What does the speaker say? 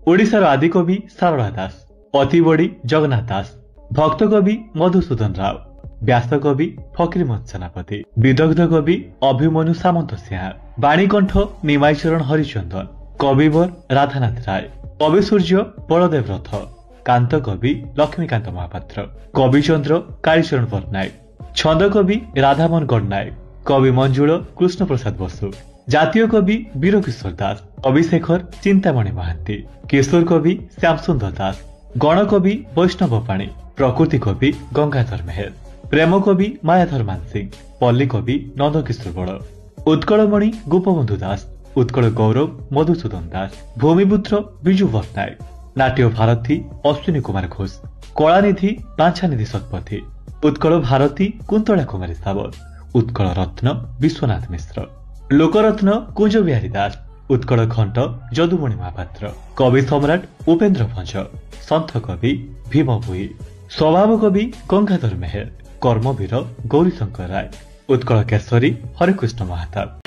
ओडिशार आदिकवि सारला दास, अतिबड़ी जगन्नाथ दास, भक्त कवि मधुसूदन राव, व्यास कवि फकीरमोहन सेनापति, विदग्ध कवि अभिमन्यु सामंत सिंह, बाणीकंठ निमाईचरण हरिचंदन, कविवर राधानाथ राय, कवि सूर्य बलदेव रथ, कांत कवि लक्ष्मीकांत महापात्र, कविचंद्र कालीचरण पट्टनायक, छंद कवि राधामोहन गणनायक, कवि मंजुल कृष्ण प्रसाद बसु, जातीय कवि वीरकिशोर दास, कविशेखर चिंतामणि महांती, किशोर कवि श्यामसुंदर दास, गणकवि वैष्णव पाणी, प्रकृति कवि गंगाधर मेहर, प्रेम कवि मायाधर मानसिंह, पल्ली कवि नंदकिशोर बड़, उत्कलमणि गोपबंधु दास, उत्कल गौरव मधुसूदन दास, भूमिपुत्र विजु पट्टनायक, नाट्य भारती अश्विनी कुमार घोष, कलानिधि बांछानिधि शतपथी, उत्कल भारती कुंतला कुमारी सावत, उत्कल रत्न विश्वनाथ मिश्र, लोकरत्न कुंज बिहारी दास, उत्कल घंट जदुमणि महापात्र, कवि सम्राट उपेन्द्र भंज, सन्थ कवि भीम भुई, स्वभाव कवि गंगाधर मेहर, कर्मवीर गौरीशंकर राय, उत्कल केशरी हरिकृष्ण महाताब।